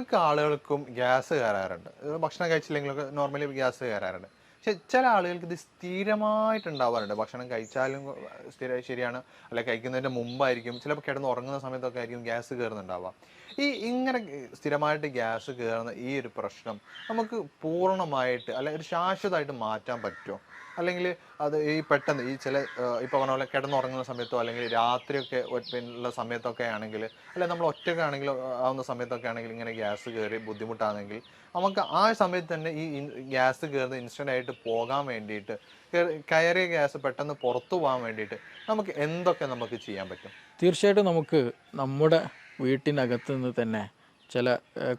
ഒട്ടുമിക്ക ആളുകൾക്കും ഗ്യാസ് കയറാറുണ്ട്. ഭക്ഷണം കഴിച്ചില്ലെങ്കിലൊക്കെ നോർമലി ഗ്യാസ് കയറാറുണ്ട്. പക്ഷെ ചില ആളുകൾക്ക് ഇത് സ്ഥിരമായിട്ടുണ്ടാവാറുണ്ട്. ഭക്ഷണം കഴിച്ചാലും ശരിയാണ്, അല്ലെങ്കിൽ കഴിക്കുന്നതിൻ്റെ മുമ്പായിരിക്കും, ചിലപ്പോൾ കിടന്ന് ഉറങ്ങുന്ന സമയത്തൊക്കെ ആയിരിക്കും ഗ്യാസ് കയറുന്നുണ്ടാവുക. ഇങ്ങനെ സ്ഥിരമായിട്ട് ഗ്യാസ് കയറുന്ന ഈ ഒരു പ്രശ്നം നമുക്ക് പൂർണ്ണമായിട്ട് അല്ലെങ്കിൽ ഒരു ശാശ്വതമായിട്ട് മാറ്റാൻ പറ്റുമോ? അല്ലെങ്കിൽ അത് ഈ പെട്ടെന്ന് ഈ ചില ഇപ്പോൾ പറഞ്ഞ പോലെ കിടന്നുറങ്ങുന്ന സമയത്തോ അല്ലെങ്കിൽ രാത്രിയൊക്കെ പിന്നെയുള്ള സമയത്തൊക്കെ ആണെങ്കിൽ, അല്ലെങ്കിൽ നമ്മൾ ഒറ്റയ്ക്കാണെങ്കിൽ ആവുന്ന സമയത്തൊക്കെ ആണെങ്കിൽ ഇങ്ങനെ ഗ്യാസ് കയറി ബുദ്ധിമുട്ടാണെങ്കിൽ നമുക്ക് ആ സമയത്ത് തന്നെ ഗ്യാസ് കയറുന്ന ഇൻസ്റ്റൻ്റ് ആയിട്ട് പോകാൻ വേണ്ടിയിട്ട്, കയറിയ ഗ്യാസ് പെട്ടെന്ന് പുറത്തു പോകാൻ വേണ്ടിയിട്ട് നമുക്ക് എന്തൊക്കെ നമുക്ക് ചെയ്യാൻ പറ്റും? തീർച്ചയായിട്ടും നമുക്ക് നമ്മുടെ വീട്ടിനകത്ത് നിന്ന് തന്നെ ചില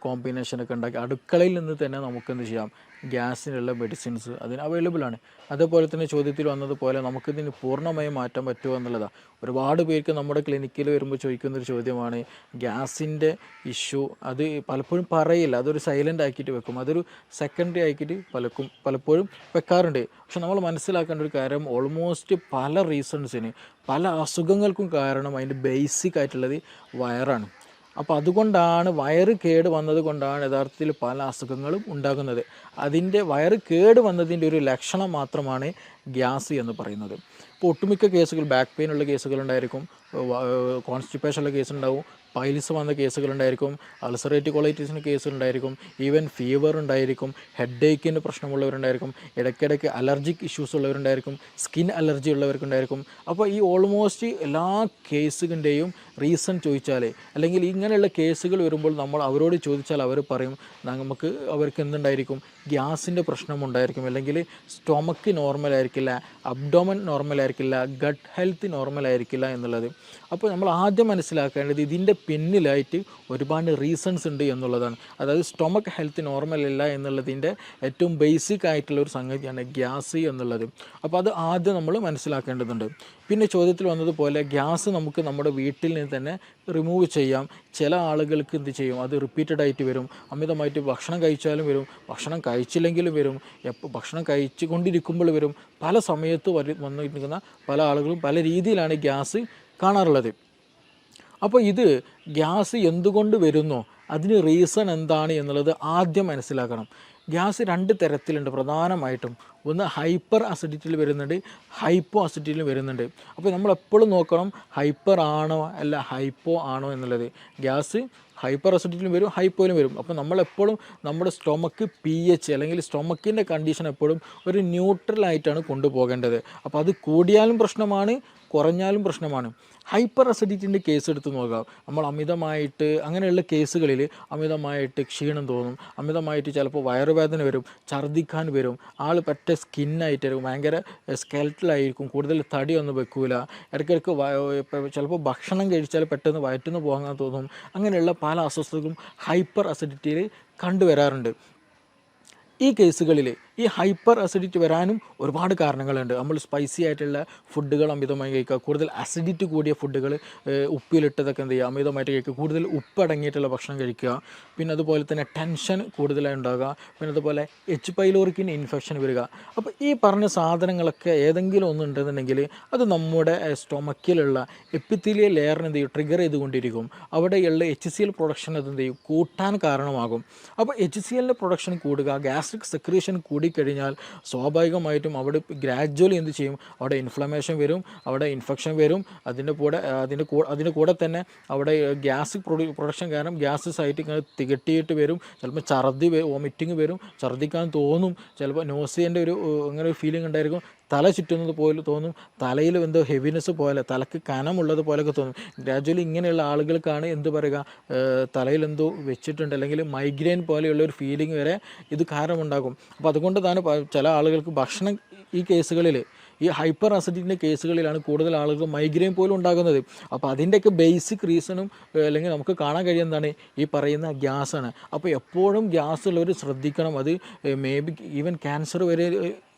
കോമ്പിനേഷനൊക്കെ ഉണ്ടാക്കി അടുക്കളയിൽ നിന്ന് തന്നെ നമുക്കെന്ത് ചെയ്യാം, ഗ്യാസിനുള്ള മെഡിസിൻസ് അതിന് അവൈലബിൾ ആണ്. അതേപോലെ തന്നെ ചോദ്യത്തിൽ വന്നതുപോലെ നമുക്കിതിന് പൂർണ്ണമായും മാറ്റാൻ പറ്റുമോ എന്നുള്ളതാണ്. ഒരുപാട് പേർക്ക് നമ്മുടെ ക്ലിനിക്കിൽ വരുമ്പോൾ ചോദിക്കുന്നൊരു ചോദ്യമാണ് ഗ്യാസിൻ്റെ ഇഷ്യൂ. അത് പലപ്പോഴും പറയില്ല, അതൊരു സൈലൻ്റ് ആക്കിയിട്ട് വെക്കും, അതൊരു സെക്കൻഡറി ആക്കിയിട്ട് പലപ്പോഴും വെക്കാറുണ്ട്. പക്ഷെ നമ്മൾ മനസ്സിലാക്കേണ്ട ഒരു കാര്യം, ഓൾമോസ്റ്റ് പല റീസൺസിന്, പല അസുഖങ്ങൾക്കും കാരണം അതിൻ്റെ ബേസിക് ആയിട്ടുള്ളത് വയറാണ്. അപ്പോൾ അതുകൊണ്ടാണ് വയറ് കേട് വന്നത് കൊണ്ടാണ് യഥാർത്ഥത്തിൽ പല അസുഖങ്ങളും ഉണ്ടാകുന്നത്. അതിൻ്റെ വയറ് കേട് വന്നതിൻ്റെ ഒരു ലക്ഷണം മാത്രമാണ് ഗ്യാസ് എന്ന് പറയുന്നത്. ഇപ്പോൾ ഒട്ടുമിക്ക കേസുകൾ ബാക്ക് പെയിൻ ഉള്ള കേസുകളുണ്ടായിരിക്കും, കോൺസ്റ്റിപ്പേഷൻ ഉള്ള കേസുണ്ടാവും, പൈൽസ് വന്ന കേസുകളുണ്ടായിരിക്കും, അൾസറേറ്റീവ് കൊളൈറ്റീസിന് കേസുകളുണ്ടായിരിക്കും, ഈവൻ ഫീവർ ഉണ്ടായിരിക്കും, ഹെഡ് ഏക്കിന് പ്രശ്നമുള്ളവരുണ്ടായിരിക്കും, ഇടയ്ക്കിടയ്ക്ക് അലർജിക് ഇഷ്യൂസ് ഉള്ളവരുണ്ടായിരിക്കും, സ്കിൻ അലർജി ഉള്ളവർക്കുണ്ടായിരിക്കും. അപ്പോൾ ഈ ഓൾമോസ്റ്റ് എല്ലാ കേസുകളുടെയും റീസൺ ചോദിച്ചാൽ, അല്ലെങ്കിൽ ഇങ്ങനെയുള്ള കേസുകൾ വരുമ്പോൾ നമ്മൾ അവരോട് ചോദിച്ചാൽ അവർ പറയും നമുക്ക് അവർക്ക് എന്തുണ്ടായിരിക്കും, ഗ്യാസിൻ്റെ പ്രശ്നമുണ്ടായിരിക്കും, അല്ലെങ്കിൽ സ്റ്റൊമക്ക് നോർമലായിരിക്കില്ല, അബ്ഡോമൻ നോർമലായിരിക്കില്ല, ഗട്ട് ഹെൽത്ത് നോർമലായിരിക്കില്ല എന്നുള്ളത്. അപ്പോൾ നമ്മൾ ആദ്യം മനസ്സിലാക്കേണ്ടത് ഇതിൻ്റെ പിന്നിലായിട്ട് ഒരുപാട് റീസൺസ് ഉണ്ട് എന്നുള്ളതാണ്. അതായത് സ്റ്റൊമക്ക് ഹെൽത്ത് നോർമൽ അല്ല എന്നുള്ളതിൻ്റെ ഏറ്റവും ബേസിക് ആയിട്ടുള്ള ഒരു സംഗതിയാണ് ഗ്യാസ് എന്നുള്ളത്. അപ്പോൾ അത് ആദ്യം നമ്മൾ മനസ്സിലാക്കേണ്ടതുണ്ട്. പിന്നെ ചോദ്യത്തിൽ വന്നതുപോലെ ഗ്യാസ് നമുക്ക് നമ്മുടെ വീട്ടിൽ നിന്ന് തന്നെ റിമൂവ് ചെയ്യാം. ചില ആളുകൾക്ക് എന്ത് ചെയ്യും, അത് റിപ്പീറ്റഡ് ആയിട്ട് വരും, അമിതമായിട്ട് ഭക്ഷണം കഴിച്ചാലും വരും, ഭക്ഷണം കഴിച്ചില്ലെങ്കിലും വരും, ഭക്ഷണം കഴിച്ചു കൊണ്ടിരിക്കുമ്പോൾ വരും, പല സമയത്ത് വന്നിരിക്കുന്ന പല ആളുകളും പല രീതിയിലാണ് ഗ്യാസ് കാണാറുള്ളത്. അപ്പോൾ ഇത് ഗ്യാസ് എന്തുകൊണ്ട് വരുന്നു, അതിന് റീസൺ എന്താണ് എന്നുള്ളത് ആദ്യം മനസ്സിലാക്കണം. ഗ്യാസ് രണ്ട് തരത്തിലുണ്ട് പ്രധാനമായിട്ടും. ഒന്ന് ഹൈപ്പർ അസിഡിറ്റിയിൽ വരുന്നുണ്ട്, ഹൈപ്പോ അസിഡിറ്റിയിൽ വരുന്നുണ്ട്. അപ്പോൾ നമ്മളെപ്പോഴും നോക്കണം ഹൈപ്പർ ആണോ അല്ല ഹൈപ്പോ ആണോ എന്നുള്ളത്. ഗ്യാസ് ഹൈപ്പർ അസിഡിറ്റിയിലും വരും, ഹൈപ്പോയിലും വരും. അപ്പോൾ നമ്മളെപ്പോഴും നമ്മുടെ സ്റ്റൊമക്ക് pH അല്ലെങ്കിൽ സ്റ്റൊമക്കിൻ്റെ കണ്ടീഷൻ എപ്പോഴും ഒരു ന്യൂട്രലായിട്ടാണ് കൊണ്ടുപോകേണ്ടത്. അപ്പോൾ അത് കൂടിയാലും പ്രശ്നമാണ്, കുറഞ്ഞാലും പ്രശ്നമാണ്. ഹൈപ്പർ അസിഡിറ്റിൻ്റെ കേസ് എടുത്ത് നോക്കാം. നമ്മൾ അമിതമായിട്ട് അങ്ങനെയുള്ള കേസുകളിൽ അമിതമായിട്ട് ക്ഷീണം തോന്നും, അമിതമായിട്ട് ചിലപ്പോൾ വയറുവേദന വരും, ഛർദ്ദിക്കാൻ വരും, ആൾ പറ്റ സ്കിന്നായിട്ടായിരിക്കും, ഭയങ്കര സ്കെൽറ്റലായിരിക്കും, കൂടുതൽ തടിയൊന്നും വെക്കൂല, ഇടയ്ക്കിടയ്ക്ക് ചിലപ്പോൾ ഭക്ഷണം കഴിച്ചാൽ പെട്ടെന്ന് വയറ്റിന്ന് പോകാൻ തോന്നും. അങ്ങനെയുള്ള പല അസ്വസ്ഥതകളും ഹൈപ്പർ അസിഡിറ്റിയിൽ കണ്ടുവരാറുണ്ട്. ഈ കേസുകളിൽ ഈ ഹൈപ്പർ അസിഡിറ്റി വരാനും ഒരുപാട് കാരണങ്ങളുണ്ട്. നമ്മൾ സ്പൈസി ആയിട്ടുള്ള ഫുഡുകൾ അമിതമായി കഴിക്കുക, കൂടുതൽ അസിഡിറ്റി കൂടിയ ഫുഡുകൾ, ഉപ്പിലിട്ടതൊക്കെ എന്ത് ചെയ്യുക, അമിതമായിട്ട് കഴിക്കുക, കൂടുതൽ ഉപ്പടങ്ങിയിട്ടുള്ള ഭക്ഷണം കഴിക്കുക, പിന്നെ അതുപോലെ തന്നെ ടെൻഷൻ കൂടുതലായി ഉണ്ടാകുക, പിന്നെ അതുപോലെ എച്ച് പൈലോറിക്കിന് ഇൻഫെക്ഷൻ വരിക. അപ്പോൾ ഈ പറഞ്ഞ സാധനങ്ങളൊക്കെ ഏതെങ്കിലും ഒന്നുണ്ടെന്നുണ്ടെങ്കിൽ അത് നമ്മുടെ സ്റ്റൊമക്കിലുള്ള എപ്പിത്തീലിയൽ ലെയറിന് എന്ത് ചെയ്യും, ട്രിഗർ ചെയ്തുകൊണ്ടിരിക്കും. അവിടെയുള്ള HCl പ്രൊഡക്ഷൻ അത് എന്ത് ചെയ്യും, കൂട്ടാൻ കാരണമാകും. അപ്പോൾ HClൻ്റെ പ്രൊഡക്ഷൻ കൂടുക, ഗ്യാസ്ട്രിക് സെക്രീഷൻ കൂടിക്കഴിഞ്ഞാൽ സ്വാഭാവികമായിട്ടും അവിടെ ഗ്രാജ്വലി എന്ത് ചെയ്യും, അവിടെ ഇൻഫ്ലമേഷൻ വരും, അവിടെ ഇൻഫെക്ഷൻ വരും. അതിൻ്റെ കൂടെ തന്നെ അവിടെ ഗ്യാസ് പ്രൊഡക്ഷൻ കാരണം ഗ്യാസ് സൈറ്റ് ഇങ്ങനെ തികട്ടിയിട്ട് വരും. ചിലപ്പോൾ ഛർദി, വോമിറ്റിങ് വരും, ഛർദ്ദിക്കാൻ തോന്നും, ചിലപ്പോൾ നോസിയൻ്റെ അങ്ങനെ ഒരു ഫീലിംഗ് ഉണ്ടായിരിക്കും, തല ചുറ്റുന്നത് പോലെ തോന്നും, തലയിൽ എന്തോ ഹെവിനെസ് പോലെ, തലക്ക് കനമുള്ളത് പോലെയൊക്കെ തോന്നും. ഗ്രാജ്വലി ഇങ്ങനെയുള്ള ആളുകൾക്കാണ് എന്ത് പറയുക, തലയിൽ എന്തോ വെച്ചിട്ടുണ്ട് അല്ലെങ്കിൽ മൈഗ്രെയിൻ പോലെയുള്ള ഒരു ഫീലിംഗ് വരെ ഇത് കാരണമുണ്ടാകും. അപ്പോൾ അതുകൊണ്ട് തന്നെ ചില ആളുകൾക്ക് ഭക്ഷണം, ഈ കേസുകളിൽ ഈ ഹൈപ്പർ അസിഡിറ്റിൻ്റെ കേസുകളിലാണ് കൂടുതൽ ആളുകൾ മൈഗ്രെയിൻ പോലും ഉണ്ടാകുന്നത്. അപ്പോൾ അതിൻ്റെയൊക്കെ ബേസിക് റീസണും അല്ലെങ്കിൽ നമുക്ക് കാണാൻ കഴിയുന്നതാണ് ഈ പറയുന്ന ഗ്യാസാണ്. അപ്പോൾ എപ്പോഴും ഗ്യാസ് ഉള്ളവർ ശ്രദ്ധിക്കണം. അത് മേ ബി ഈവൻ ക്യാൻസർ വരെ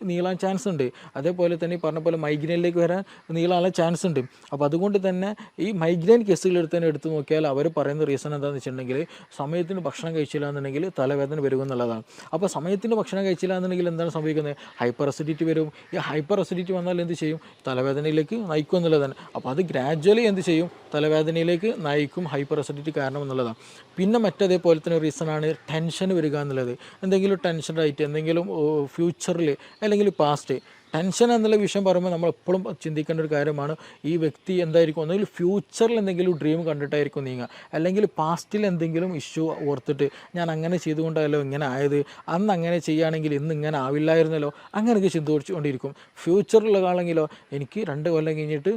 നീളാൻ ചാൻസ് ഉണ്ട്. അതേപോലെ തന്നെ ഈ പറഞ്ഞ പോലെ മൈഗ്രെയിനിലേക്ക് വരാൻ നീളാനുള്ള ചാൻസ് ഉണ്ട്. അപ്പോൾ അതുകൊണ്ട് തന്നെ ഈ മൈഗ്രെയിൻ കേസുകൾ എടുത്ത് നോക്കിയാൽ അവർ പറയുന്ന റീസൺ എന്താണെന്ന് വെച്ചിട്ടുണ്ടെങ്കിൽ സമയത്തിന് ഭക്ഷണം കഴിച്ചില്ല എന്നുണ്ടെങ്കിൽ തലവേദന വരും എന്നുള്ളതാണ്. അപ്പോൾ സമയത്തിന് ഭക്ഷണം കഴിച്ചില്ല എന്നുണ്ടെങ്കിൽ എന്താണ് സംഭവിക്കുന്നത്? ഹൈപ്പർ അസിഡിറ്റി വരും. ഈ ഹൈപ്പർ അസിഡിറ്റി വന്നാൽ എന്ത് ചെയ്യും? തലവേദനയിലേക്ക് നയിക്കും എന്നുള്ളതാണ്. അപ്പോൾ അത് ഗ്രാജ്വലി എന്ത് ചെയ്യും? തലവേദനയിലേക്ക് നയിക്കും ഹൈപ്പർ അസിഡിറ്റി കാരണം എന്നുള്ളതാണ്. പിന്നെ മറ്റേതേപോലെ തന്നെ റീസണാണ് ടെൻഷൻ വരിക എന്നുള്ളത്. എന്തെങ്കിലും ടെൻഷനായിട്ട് എന്തെങ്കിലും ഫ്യൂച്ചറിൽ അല്ലെങ്കിൽ പാസ്റ്റ് ടെൻഷൻ എന്നുള്ള വിഷയം പറയുമ്പോൾ നമ്മൾ എപ്പോഴും ചിന്തിക്കേണ്ട ഒരു കാര്യമാണ്. ഈ വ്യക്തി എന്തായിരിക്കും? ഒന്നുകിൽ ഫ്യൂച്ചറിൽ എന്തെങ്കിലും ഡ്രീം കണ്ടിട്ടായിരിക്കും നീങ്ങുക, അല്ലെങ്കിൽ പാസ്റ്റിൽ എന്തെങ്കിലും ഇഷ്യൂ ഓർത്തിട്ട് ഞാൻ അങ്ങനെ ചെയ്തുകൊണ്ടല്ലോ ഇങ്ങനെ ആയത്, അന്ന് അങ്ങനെ ചെയ്യുകയാണെങ്കിൽ ഇന്ന് ഇങ്ങനെ ആവില്ലായിരുന്നല്ലോ, അങ്ങനെയൊക്കെ ചിന്തിച്ചുകൊണ്ടിരിക്കും. ഫ്യൂച്ചറിലാണെങ്കിലോ എനിക്ക് 2 കൊല്ലം കഴിഞ്ഞിട്ട്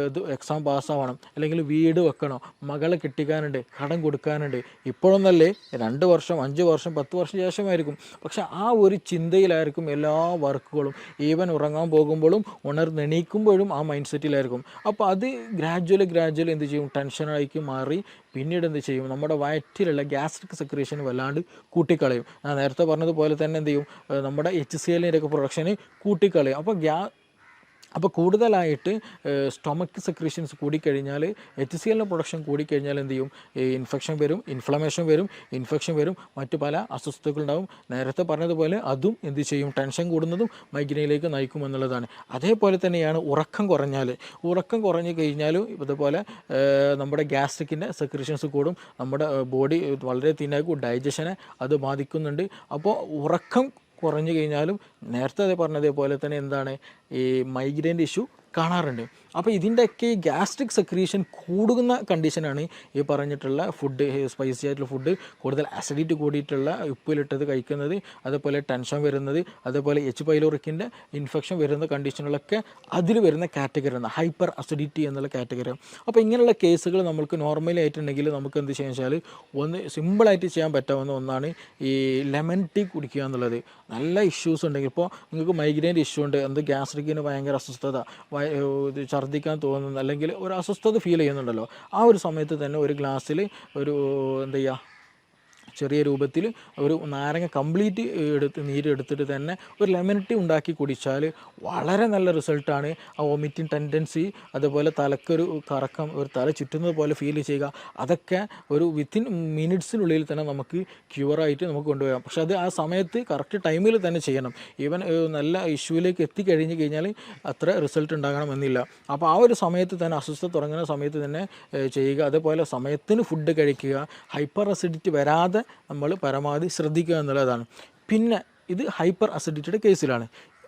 ഇത് എക്സാം പാസ്സാവണം, അല്ലെങ്കിൽ വീട് വെക്കണം, മകളെ കെട്ടിക്കാനുണ്ട്, കടം കൊടുക്കാനുണ്ട്. ഇപ്പോഴൊന്നല്ലേ 2 വർഷം 5 വർഷം 10 വർഷം ശേഷമായിരിക്കും. പക്ഷെ ആ ഒരു ചിന്തയിലായിരിക്കും എല്ലാ വർക്കുകളും. ഈവൻ ഉറങ്ങാൻ പോകുമ്പോഴും ഉണർന്നെണീക്കുമ്പോഴും ആ മൈൻഡ് സെറ്റിലായിരിക്കും. അപ്പോൾ അത് ഗ്രാജ്വലി എന്ത് ചെയ്യും? ടെൻഷനായി മാറി പിന്നീട് എന്ത് ചെയ്യും? നമ്മുടെ വയറ്റിലുള്ള ഗ്യാസ്ട്രിക് സെക്രീഷൻ വല്ലാണ്ട് കൂട്ടിക്കളയും. ഞാൻ നേരത്തെ പറഞ്ഞതുപോലെ തന്നെ എന്ത് ചെയ്യും? നമ്മുടെ HCl പ്രൊഡക്ഷന് കൂട്ടിക്കളയും. അപ്പോൾ കൂടുതലായിട്ട് സ്റ്റൊമക്ക് സെക്രീഷൻസ് കൂടിക്കഴിഞ്ഞാൽ HCl പ്രൊഡക്ഷൻ കൂടിക്കഴിഞ്ഞാൽ എന്ത് ചെയ്യും? ഇൻഫെക്ഷൻ വരും, ഇൻഫെക്ഷൻ വരും, മറ്റു പല അസ്വസ്ഥതകളുണ്ടാവും. നേരത്തെ പറഞ്ഞതുപോലെ അതും എന്ത് ചെയ്യും? ടെൻഷൻ കൂടുന്നതും മൈഗ്രെയിനിലേക്ക് നയിക്കും എന്നുള്ളതാണ്. അതേപോലെ തന്നെയാണ് ഉറക്കം കുറഞ്ഞു കഴിഞ്ഞാലും ഇതുപോലെ നമ്മുടെ ഗ്യാസ്ട്രിക്കിൻ്റെ സെക്രീഷൻസ് കൂടും, നമ്മുടെ ബോഡി വളരെ തിന്നാക്കും, ഡൈജഷനെ അത് ബാധിക്കുന്നുണ്ട്. അപ്പോൾ ഉറക്കം കുറഞ്ഞു കഴിഞ്ഞാലും നേരത്തെ പറഞ്ഞതേപോലെ തന്നെ എന്താണ് ഈ മൈഗ്രെയിൻ്റെ ഇഷ്യൂ കാണാറുണ്ട്. അപ്പോൾ ഇതിൻ്റെയൊക്കെ ഈ ഗ്യാസ്ട്രിക് സെക്രീഷൻ കൂടുന്ന കണ്ടീഷനാണ് ഈ പറഞ്ഞിട്ടുള്ള ഫുഡ്, സ്പൈസി ആയിട്ടുള്ള ഫുഡ്, കൂടുതൽ അസിഡിറ്റി കൂടിയിട്ടുള്ള ഉപ്പിലിട്ടത് കഴിക്കുന്നത്, അതേപോലെ ടെൻഷൻ വരുന്നത്, അതേപോലെ H. പൈലോറിക്കിൻ്റെ ഇൻഫെക്ഷൻ വരുന്ന കണ്ടീഷനുകളൊക്കെ അതിൽ വരുന്ന കാറ്റഗറിയാണ് ഹൈപ്പർ അസിഡിറ്റി എന്നുള്ള കാറ്റഗറി. അപ്പോൾ ഇങ്ങനെയുള്ള കേസുകൾ നമുക്ക് നോർമലി ആയിട്ടുണ്ടെങ്കിൽ നമുക്ക് എന്ത് ചെയ്യാന്ന് വെച്ചാൽ ഒന്ന് സിമ്പിളായിട്ട് ചെയ്യാൻ പറ്റാവുന്ന ഒന്നാണ് ഈ ലെമൺ ടീ കുടിക്കുക എന്നുള്ളത്. നല്ല ഇഷ്യൂസ് ഉണ്ടെങ്കിൽ, ഇപ്പോൾ നിങ്ങൾക്ക് മൈഗ്രെയിൻ്റെ ഇഷ്യൂ ഉണ്ട്, ഗ്യാസ്ട്രിക്കിന് ഭയങ്കര അസ്വസ്ഥത, ഛർദ്ദിക്കാൻ തോന്നുന്നു, അല്ലെങ്കിൽ ഒരു അസ്വസ്ഥത ഫീൽ ചെയ്യുന്നുണ്ടല്ലോ, ആ ഒരു സമയത്ത് തന്നെ ഒരു ഗ്ലാസ്സിൽ ഒരു എന്താ ചെയ്യുക, ചെറിയ രൂപത്തിൽ ഒരു നാരങ്ങ കംപ്ലീറ്റ് നീരെടുത്തിട്ട് തന്നെ ഒരു ലെമൺ ടീ ഉണ്ടാക്കി കുടിച്ചാൽ വളരെ നല്ല റിസൾട്ടാണ്. ആ വോമിറ്റിംഗ് ടെൻഡൻസി, അതുപോലെ തലക്കൊരു കറക്കം, ഒരു തല ചുറ്റുന്നത് പോലെ ഫീൽ ചെയ്യുക, അതൊക്കെ ഒരു വിത്തിൻ മിനിറ്റ്സിനുള്ളിൽ തന്നെ നമുക്ക് ക്യൂറായിട്ട് നമുക്ക് കൊണ്ടുപോകാം. പക്ഷെ അത് ആ സമയത്ത് കറക്റ്റ് ടൈമിൽ തന്നെ ചെയ്യണം. ഈവൻ നല്ല ഇഷ്യൂവിലേക്ക് എത്തിക്കഴിഞ്ഞ് കഴിഞ്ഞാൽ അത്ര റിസൾട്ട് ഉണ്ടാകണമെന്നില്ല. അപ്പോൾ ആ ഒരു സമയത്ത് തന്നെ, അസ്വസ്ഥത തുടങ്ങുന്ന സമയത്ത് തന്നെ ചെയ്യുക. അതേപോലെ സമയത്തിന് ഫുഡ് കഴിക്കുക, ഹൈപ്പർ അസിഡിറ്റി വരാതെ നമ്മൾ പരമാവധി ശ്രദ്ധിക്കുക എന്നുള്ളതാണ്. പിന്നെ ഇത് ഹൈപ്പർ അസിഡിറ്റിയുടെ കേസിലാണ്.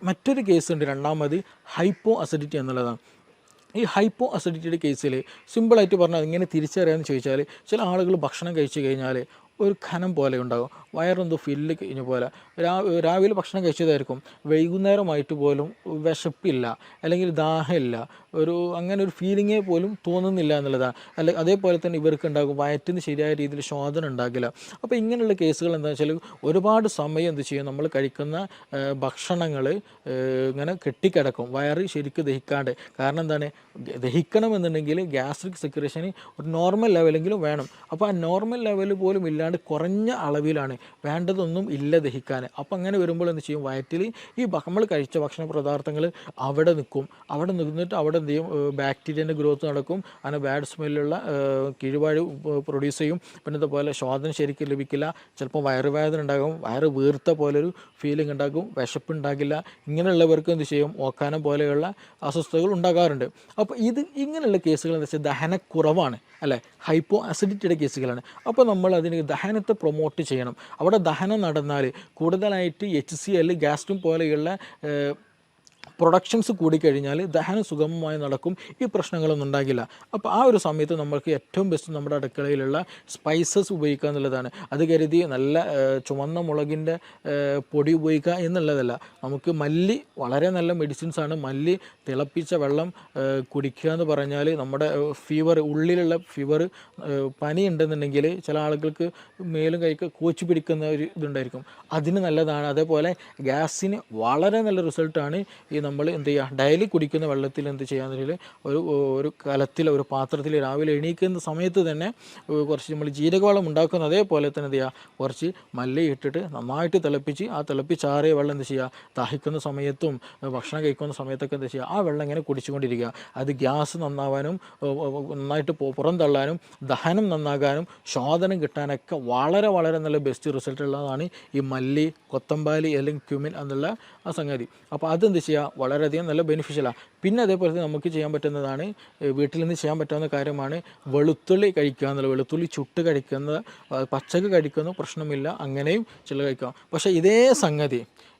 മറ്റൊരു കേസുണ്ട്, രണ്ടാമത് ഹൈപ്പോ അസിഡിറ്റി എന്നുള്ളതാണ്. ഈ ഹൈപ്പോ അസിഡിറ്റിയുടെ കേസിൽ സിമ്പിളായിട്ട് പറഞ്ഞാൽ ഇങ്ങനെ തിരിച്ചറിയാമെന്ന് ചോദിച്ചാൽ, ചില ആളുകൾ ഭക്ഷണം കഴിച്ചു കഴിഞ്ഞാൽ ഒരു ഖനം പോലെ ഉണ്ടാകും, വയറെന്തോ ഫില്ല് കഴിഞ്ഞ പോലെ. രാവിലെ ഭക്ഷണം കഴിച്ചതായിരിക്കും, വൈകുന്നേരമായിട്ട് പോലും വിശപ്പില്ല, അല്ലെങ്കിൽ ദാഹമില്ല, അങ്ങനെ ഒരു ഫീലിങ്ങേ പോലും തോന്നുന്നില്ല എന്നുള്ളതാണ്. അതേപോലെ തന്നെ ഇവർക്ക് ഉണ്ടാകും വയറ്റിന് ശരിയായ രീതിയിൽ ശോധന ഉണ്ടാകില്ല. അപ്പോൾ ഇങ്ങനെയുള്ള കേസുകൾ എന്താണെന്ന് വെച്ചാൽ ഒരുപാട് സമയം എന്ത് ചെയ്യും? നമ്മൾ കഴിക്കുന്ന ഭക്ഷണങ്ങൾ ഇങ്ങനെ കെട്ടിക്കിടക്കും, വയറ് ശരിക്കും ദഹിക്കാണ്ട്. കാരണം എന്താണ്? ദഹിക്കണമെന്നുണ്ടെങ്കിൽ ഗ്യാസ്ട്രിക് സെക്രീഷന് ഒരു നോർമൽ ലെവലെങ്കിലും വേണം. അപ്പോൾ ആ നോർമൽ ലെവൽ പോലും ഇല്ലാണ്ട് കുറഞ്ഞ അളവിലാണ്, വേണ്ടതൊന്നും ഇല്ല ദഹിക്കാൻ. അപ്പോൾ അങ്ങനെ വരുമ്പോൾ എന്ത് ചെയ്യും? വയറ്റിൽ ഈ നമ്മൾ കഴിച്ച ഭക്ഷണ പദാർത്ഥങ്ങൾ അവിടെ നിന്നിട്ട് അവിടെ എന്ത് ചെയ്യും? ബാക്ടീരിയൻ്റെ ഗ്രോത്ത് നടക്കും, അങ്ങനെ ബാഡ് സ്മെല്ലുള്ള കീഴ്വാഴ് പ്രൊഡ്യൂസ് ചെയ്യും. പിന്നെ ഇതുപോലെ ശോധന ശരിക്കും ലഭിക്കില്ല, ചിലപ്പോൾ വയറുവേദന ഉണ്ടാകും, വയറ് വീർത്ത പോലൊരു ഫീലിംഗ് ഉണ്ടാകും, വിശപ്പുണ്ടാകില്ല. ഇങ്ങനെയുള്ളവർക്ക് എന്ത് ചെയ്യും? ഓക്കാനം പോലെയുള്ള അസ്വസ്ഥതകൾ ഉണ്ടാകാറുണ്ട്. അപ്പോൾ ഇങ്ങനെയുള്ള കേസുകൾ എന്താ വെച്ചാൽ ദഹനക്കുറവാണ്, അല്ലേ? ഹൈപ്പോ അസിഡിറ്റിയുടെ കേസുകളാണ്. അപ്പോൾ നമ്മൾ അതിന് ദഹനത്തെ പ്രൊമോട്ട് ചെയ്യണം. അവിടെ ദഹനം നടന്നാൽ കൂടുതലായിട്ട് HCl, ഗ്യാസ്ട്രിൻ പോലെയുള്ള പ്രൊഡക്ഷൻസ് കൂടിക്കഴിഞ്ഞാൽ ദഹനം സുഗമമായി നടക്കും, ഈ പ്രശ്നങ്ങളൊന്നും ഉണ്ടാകില്ല. അപ്പോൾ ആ ഒരു സമയത്ത് നമ്മൾക്ക് ഏറ്റവും ബെസ്റ്റ് നമ്മുടെ അടുക്കളയിലുള്ള സ്പൈസസ് ഉപയോഗിക്കുക എന്നുള്ളതാണ്. അത് കരുതി നല്ല ചുവന്ന മുളകിൻ്റെ പൊടി ഉപയോഗിക്കുക എന്നുള്ളതല്ല. നമുക്ക് മല്ലി വളരെ നല്ല മെഡിസിൻസാണ്. മല്ലി തിളപ്പിച്ച വെള്ളം കുടിക്കുക എന്ന് പറഞ്ഞാൽ നമ്മുടെ ഉള്ളിലുള്ള ഫീവർ, പനി ഉണ്ടെന്നുണ്ടെങ്കിൽ ചില ആളുകൾക്ക് മേലും കൈക്ക് കോച്ച് പിടിക്കുന്ന ഒരു ഇതുണ്ടായിരിക്കും, അതിന് നല്ലതാണ്. അതേപോലെ ഗ്യാസിന് വളരെ നല്ല റിസൾട്ടാണ് ഈ നമ്മൾ എന്ത് ചെയ്യുക, ഡെയിലി കുടിക്കുന്ന വെള്ളത്തിൽ എന്ത് ചെയ്യാന്ന് വെച്ചാൽ ഒരു കലത്തിൽ ഒരു പാത്രത്തിൽ രാവിലെ എണീക്കുന്ന സമയത്ത് തന്നെ കുറച്ച് നമ്മൾ ജീരകവെള്ളം ഉണ്ടാക്കുന്ന അതേപോലെ തന്നെ എന്ത് ചെയ്യുക, കുറച്ച് മല്ലി ഇട്ടിട്ട് നന്നായിട്ട് തിളപ്പിച്ച് ആ തിളപ്പിച്ചാറിയ വെള്ളം എന്ത് ചെയ്യുക, ദാഹിക്കുന്ന സമയത്തും ഭക്ഷണം കഴിക്കുന്ന സമയത്തൊക്കെ എന്താ ചെയ്യുക, ആ വെള്ളം ഇങ്ങനെ കുടിച്ചുകൊണ്ടിരിക്കുക. അത് ഗ്യാസ് നന്നാവാനും നന്നായിട്ട് പുറന്തള്ളാനും ദഹനം നന്നാകാനും ശോധനം കിട്ടാനൊക്കെ വളരെ വളരെ നല്ല ബെസ്റ്റ് റിസൾട്ട് ഉള്ളതാണ് ഈ മല്ലി, കൊത്തമ്പാലി അല്ലെങ്കിൽ ക്യുമിൻ എന്നുള്ള ആ സംഗതി. അപ്പോൾ അതെന്ത് ചെയ്യുക, വളരെയധികം നല്ല ബെനിഫിഷ്യലാണ്. പിന്നെ അതേപോലെ തന്നെ നമുക്ക് ചെയ്യാൻ പറ്റുന്നതാണ്, വീട്ടിൽ നിന്ന് ചെയ്യാൻ പറ്റാവുന്ന കാര്യമാണ് വെളുത്തുള്ളി കഴിക്കുക എന്നുള്ളത്. വെളുത്തുള്ളി ചുട്ട് കഴിക്കുന്നത്, പച്ചക്ക് കഴിക്കുന്ന പ്രശ്നമില്ല, അങ്ങനെയും ചില കഴിക്കാം. പക്ഷേ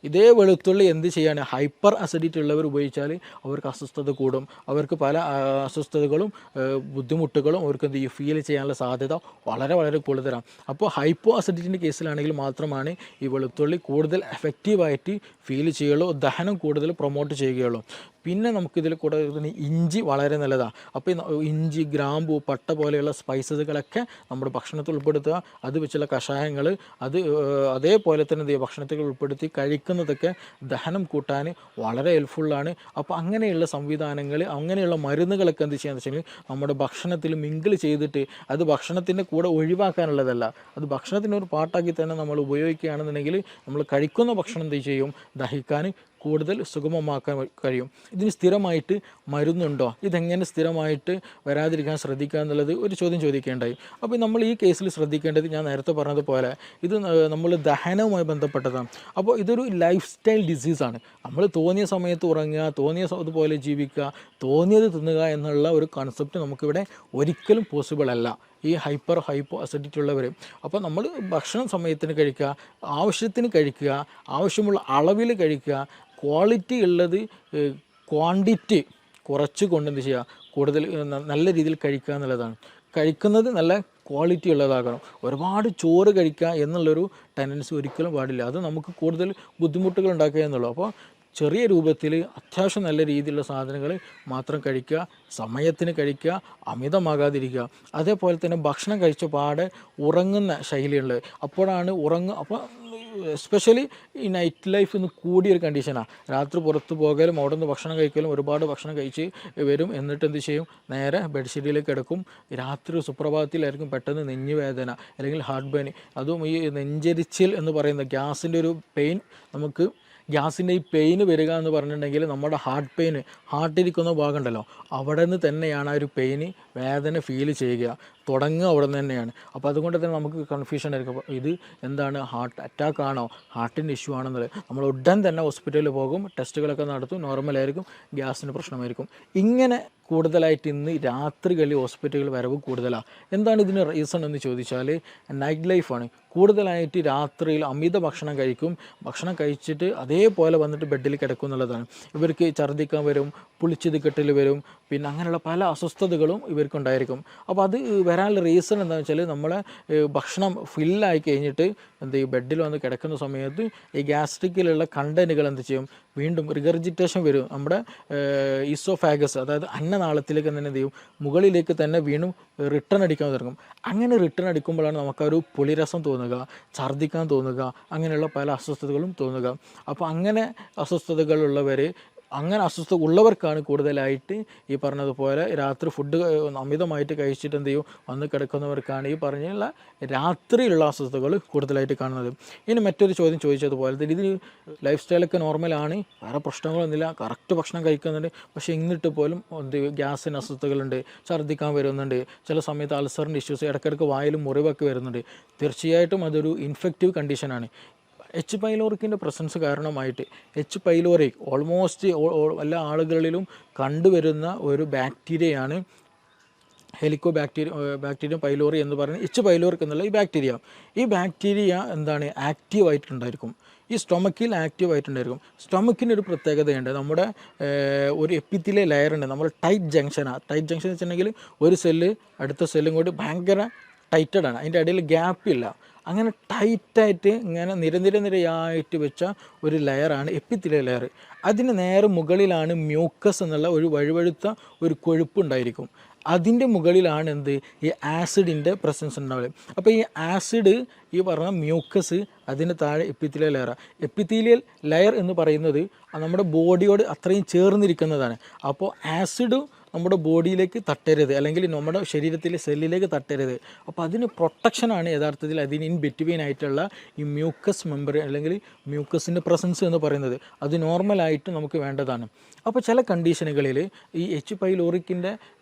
ഇതേ വെളുത്തുള്ളി എന്ത് ചെയ്യാണ്, ഹൈപ്പർ അസിഡിറ്റി ഉള്ളവർ ഉപയോഗിച്ചാൽ അവർക്ക് അസ്വസ്ഥത കൂടും, അവർക്ക് പല അസ്വസ്ഥതകളും ബുദ്ധിമുട്ടുകളും അവർക്ക് എന്ത് ചെയ്യും, ഫീൽ ചെയ്യാനുള്ള സാധ്യത വളരെ വളരെ കൂടുതലാണ്. അപ്പോൾ ഹൈപ്പോ അസിഡിറ്റിൻ്റെ കേസിലാണെങ്കിൽ മാത്രമാണ് ഈ വെളുത്തുള്ളി കൂടുതൽ എഫക്റ്റീവായിട്ട് ഫീൽ ചെയ്യുകയുള്ളൂ, ദഹനം കൂടുതൽ പ്രൊമോട്ട് ചെയ്യുകയുള്ളൂ. പിന്നെ നമുക്കിതിൽ കൂടെ ഇഞ്ചി വളരെ നല്ലതാണ്. അപ്പോൾ ഇഞ്ചി, ഗ്രാമ്പു, പട്ട പോലെയുള്ള സ്പൈസസുകളൊക്കെ നമ്മുടെ ഭക്ഷണത്തിൽ ഉൾപ്പെടുത്തുക. അത് വെച്ചുള്ള കഷായങ്ങൾ അത് അതേപോലെ തന്നെ എന്ത് ചെയ്യുക, ഭക്ഷണത്തിൽ ഉൾപ്പെടുത്തി കഴിക്കുന്നതൊക്കെ ദഹനം കൂട്ടാൻ വളരെ ഹെൽപ്ഫുള്ളാണ്. അപ്പോൾ അങ്ങനെയുള്ള സംവിധാനങ്ങൾ, അങ്ങനെയുള്ള മരുന്നുകളൊക്കെ എന്ത് ചെയ്യാന്ന് വെച്ചാൽ നമ്മുടെ ഭക്ഷണത്തിൽ മിങ്കിൾ ചെയ്തിട്ട് അത് ഭക്ഷണത്തിൻ്റെ കൂടെ ഒഴിവാക്കാനുള്ളതല്ല, അത് ഭക്ഷണത്തിൻ്റെ ഒരു പാർട്ടാക്കി തന്നെ നമ്മൾ ഉപയോഗിക്കുകയാണെന്നുണ്ടെങ്കിൽ നമ്മൾ കഴിക്കുന്ന ഭക്ഷണം എന്ത് ചെയ്യും, ദഹിക്കാൻ കൂടുതൽ സുഗമമാക്കാൻ കഴിയും. ഇതിന് സ്ഥിരമായിട്ട് മരുന്നുണ്ടോ, ഇതെങ്ങനെ സ്ഥിരമായിട്ട് വരാതിരിക്കാൻ ശ്രദ്ധിക്കുക എന്നുള്ളത് ഒരു ചോദ്യം ചോദിക്കേണ്ടായി. അപ്പോൾ നമ്മൾ ഈ കേസിൽ ശ്രദ്ധിക്കേണ്ടത് ഞാൻ നേരത്തെ പറഞ്ഞതുപോലെ ഇത് നമ്മൾ ദഹനവുമായി ബന്ധപ്പെട്ടതാണ്. അപ്പോൾ ഇതൊരു ലൈഫ് സ്റ്റൈൽ ഡിസീസാണ്. നമ്മൾ തോന്നിയ സമയത്ത് ഉറങ്ങുക, തോന്നിയ അതുപോലെ ജീവിക്കുക, തോന്നിയത് തിന്നുക എന്നുള്ള ഒരു കൺസെപ്റ്റ് നമുക്കിവിടെ ഒരിക്കലും പോസിബിൾ അല്ല ഈ ഹൈപ്പോ അസിഡിറ്റി ഉള്ളവർ. അപ്പോൾ നമ്മൾ ഭക്ഷണം സമയത്തിന് കഴിക്കുക, ആവശ്യത്തിന് കഴിക്കുക, ആവശ്യമുള്ള അളവിൽ കഴിക്കുക, ക്വാളിറ്റി ഉള്ളത് ക്വാണ്ടിറ്റി കുറച്ച് കൊണ്ട് എന്ത് ചെയ്യുക, കൂടുതൽ നല്ല രീതിയിൽ കഴിക്കുക എന്നുള്ളതാണ്. കഴിക്കുന്നത് നല്ല ക്വാളിറ്റി ഉള്ളതാകണം. ഒരുപാട് ചോറ് കഴിക്കുക എന്നുള്ളൊരു ടെൻഡൻസി ഒരിക്കലും പാടില്ല, അത് നമുക്ക് കൂടുതൽ ബുദ്ധിമുട്ടുകൾ ഉണ്ടാക്കുക എന്നുള്ളൂ. അപ്പോൾ ചെറിയ രൂപത്തിൽ അത്യാവശ്യം നല്ല രീതിയിലുള്ള സാധനങ്ങൾ മാത്രം കഴിക്കുക, സമയത്തിന് കഴിക്കുക, അമിതമാകാതിരിക്കുക. അതേപോലെ തന്നെ ഭക്ഷണം കഴിച്ച പാടെ ഉറങ്ങുന്ന ശൈലിയുണ്ട്. അപ്പോഴാണ് അപ്പോൾ എസ്പെഷ്യലി ഈ നൈറ്റ് ലൈഫ് ഇന്ന് കൂടിയൊരു കണ്ടീഷനാണ്. രാത്രി പുറത്ത് പോകലും അവിടെ നിന്ന് ഭക്ഷണം കഴിക്കലും, ഒരുപാട് ഭക്ഷണം കഴിച്ച് വരും, എന്നിട്ട് എന്ത് ചെയ്യും, നേരെ ബെഡ്ഷീറ്റിലേക്ക് കിടക്കും. രാത്രി സുപ്രഭാതത്തിലായിരിക്കും പെട്ടെന്ന് നെഞ്ഞുവേദന അല്ലെങ്കിൽ ഹാർട്ട് പെയിൻ, അതും ഈ നെഞ്ചരിച്ചിൽ എന്ന് പറയുന്ന ഗ്യാസിൻ്റെ ഒരു പെയിൻ, നമുക്ക് ഗ്യാസിൻ്റെ ഈ പെയിന് വരിക എന്ന് പറഞ്ഞിട്ടുണ്ടെങ്കിൽ നമ്മുടെ ഹാർട്ടിരിക്കുന്ന ഭാഗം ഉണ്ടല്ലോ, അവിടെ നിന്ന് തന്നെയാണ് ആ ഒരു പെയിന്, വേദന ഫീൽ ചെയ്യുക, തുടങ്ങുക അവിടെ നിന്ന് തന്നെയാണ്. അപ്പോൾ അതുകൊണ്ട് തന്നെ നമുക്ക് കൺഫ്യൂഷൻ ആയിരിക്കും, ഇത് എന്താണ്, ഹാർട്ട് അറ്റാക്ക് ആണോ, ഹാർട്ടിൻ്റെ ഇഷ്യൂ ആണെന്നുള്ളത്. നമ്മൾ ഉടൻ തന്നെ ഹോസ്പിറ്റലിൽ പോകും, ടെസ്റ്റുകളൊക്കെ നടത്തും, നോർമലായിരിക്കും, ഗ്യാസിന് പ്രശ്നമായിരിക്കും. ഇങ്ങനെ കൂടുതലായിട്ട് ഇന്ന് രാത്രികളിൽ ഹോസ്പിറ്റലുകൾ വരവ് കൂടുതലാണ്. എന്താണ് ഇതിന് റീസൺ എന്ന് ചോദിച്ചാൽ നൈറ്റ് ലൈഫാണ്. കൂടുതലായിട്ട് രാത്രിയിൽ അമിത ഭക്ഷണം കഴിക്കും, ഭക്ഷണം കഴിച്ചിട്ട് അതേപോലെ വന്നിട്ട് ബെഡിൽ കിടക്കും എന്നുള്ളതാണ്. ഇവർക്ക് ഛർദ്ദിക്കാൻ വരും, പുളിച്ചത് കെട്ടൽ വരും, പിന്നെ അങ്ങനെയുള്ള പല അസ്വസ്ഥതകളും ഇവർക്കുണ്ടായിരിക്കും. അപ്പോൾ അത് വരാനുള്ള റീസൺ എന്താണെന്ന് വെച്ചാൽ നമ്മളെ ഭക്ഷണം ഫില്ലായി കഴിഞ്ഞിട്ട് എന്ത് ചെയ്യും, ബെഡിൽ വന്ന് കിടക്കുന്ന സമയത്ത് ഈ ഗ്യാസ്ട്രിക്കിലുള്ള കണ്ടൻറ്റുകൾ എന്ത് ചെയ്യും, വീണ്ടും റിഗർജിറ്റേഷൻ വരും. നമ്മുടെ ഈസോഫാഗസ്, അതായത് അന്നനാളത്തിലേക്ക് തന്നെ എന്ത് ചെയ്യും, മുകളിലേക്ക് തന്നെ വീണ്ടും റിട്ടേൺ അടിക്കാൻ തുടങ്ങും. അങ്ങനെ റിട്ടേൺ അടിക്കുമ്പോഴാണ് നമുക്കൊരു പുളിരസം തോന്നുക, ഛർദ്ദിക്കാൻ തോന്നുക, അങ്ങനെയുള്ള പല അസ്വസ്ഥതകളും തോന്നുക. അപ്പോൾ അങ്ങനെ അസ്വസ്ഥതകളുള്ളവർ, അങ്ങനെ അസ്വസ്ഥത ഉള്ളവർക്കാണ് കൂടുതലായിട്ട് ഈ പറഞ്ഞതുപോലെ രാത്രി ഫുഡ് അമിതമായിട്ട് കഴിച്ചിട്ട് എന്ത് ചെയ്യും, വന്ന് കിടക്കുന്നവർക്കാണ് ഈ പറഞ്ഞുള്ള രാത്രിയിലുള്ള അസ്വസ്ഥതകൾ കൂടുതലായിട്ട് കാണുന്നത്. ഇനി മറ്റൊരു ചോദ്യം ചോദിച്ചതുപോലെ തന്നെ ഇതിന് ലൈഫ് സ്റ്റൈലൊക്കെ നോർമലാണ്, വേറെ പ്രശ്നങ്ങളൊന്നുമില്ല, കറക്റ്റ് ഭക്ഷണം കഴിക്കുന്നുണ്ട്, പക്ഷേ എന്നിട്ട് പോലും എന്ത് ഗ്യാസിന് അസ്വസ്ഥതകളുണ്ട്, ഛർദ്ദിക്കാൻ വരുന്നുണ്ട്, ചില സമയത്ത് അൾസറിൻ്റെ ഇഷ്യൂസ്, ഇടയ്ക്കിടയ്ക്ക് വായിലും മുറിവൊക്കെ വരുന്നുണ്ട്. തീർച്ചയായിട്ടും അതൊരു ഇൻഫെക്റ്റീവ് കണ്ടീഷനാണ്. എച്ച് പൈലോറിക്കിൻ്റെ പ്രസൻസ് കാരണമായിട്ട്, എച്ച് പൈലോറി ഓൾമോസ്റ്റ് എല്ലാ ആളുകളിലും കണ്ടുവരുന്ന ഒരു ബാക്ടീരിയയാണ് ബാക്ടീരിയം പൈലോറി എന്ന് പറയുന്നത്. എച്ച് പൈലോറിക് എന്നുള്ള ഈ ബാക്ടീരിയ എന്താണ്, ആക്റ്റീവായിട്ടുണ്ടായിരിക്കും, ഈ സ്റ്റൊമക്കിൽ ആക്റ്റീവായിട്ടുണ്ടായിരിക്കും. സ്റ്റൊമക്കിൻ്റെ ഒരു പ്രത്യേകതയുണ്ട്, നമ്മുടെ ഒരു എപ്പിത്തിലെ ലെയറുണ്ട്, നമ്മൾ ടൈറ്റ് ജംഗ്ഷൻ വെച്ചിട്ടുണ്ടെങ്കിൽ ഒരു സെല്ല് അടുത്ത സെല്ലും കൂടി ഭയങ്കര ടൈറ്റഡാണ്, അതിൻ്റെ ഇടയിൽ ഗ്യാപ്പില്ല. അങ്ങനെ ടൈറ്റായിട്ട് ഇങ്ങനെ നിരയായിട്ട് വെച്ച ഒരു ലെയറാണ് എപ്പിത്തിലെ ലെയർ. അതിന് നേരെ മുകളിലാണ് മ്യൂക്കസ് എന്നുള്ള ഒരു വഴുവഴുത്ത ഒരു കൊഴുപ്പുണ്ടായിരിക്കും. അതിൻ്റെ മുകളിലാണ് എന്ത് ഈ ആസിഡിൻ്റെ പ്രസൻസ് ഉണ്ടാവുക. അപ്പോൾ ഈ ആസിഡ് ഈ പറഞ്ഞ മ്യൂക്കസ്, അതിന് താഴെ എപ്പിത്തീലിയൽ ലെയർ. എപ്പിത്തീലിയൽ ലെയർ എന്ന് പറയുന്നത് നമ്മുടെ ബോഡിയോട് അത്രയും ചേർന്നിരിക്കുന്നതാണ്. അപ്പോൾ ആസിഡ് നമ്മുടെ ബോഡിയിലേക്ക് തട്ടരുത്, അല്ലെങ്കിൽ നമ്മുടെ ശരീരത്തിലെ സെല്ലിലേക്ക് തട്ടരുത്. അപ്പോൾ അതിന് പ്രൊട്ടക്ഷനാണ് യഥാർത്ഥത്തിൽ അതിന് ഇൻ ബിറ്റ്വീൻ ആയിട്ടുള്ള ഈ മ്യൂക്കസ് മെമ്പർ അല്ലെങ്കിൽ മ്യൂക്കസിൻ്റെ പ്രസൻസ് എന്ന് പറയുന്നത്. അത് നോർമലായിട്ട് നമുക്ക് വേണ്ടതാണ്. അപ്പോൾ ചില കണ്ടീഷനുകളിൽ ഈ എച്ച് പൈലോറിക്കിൻ്റെ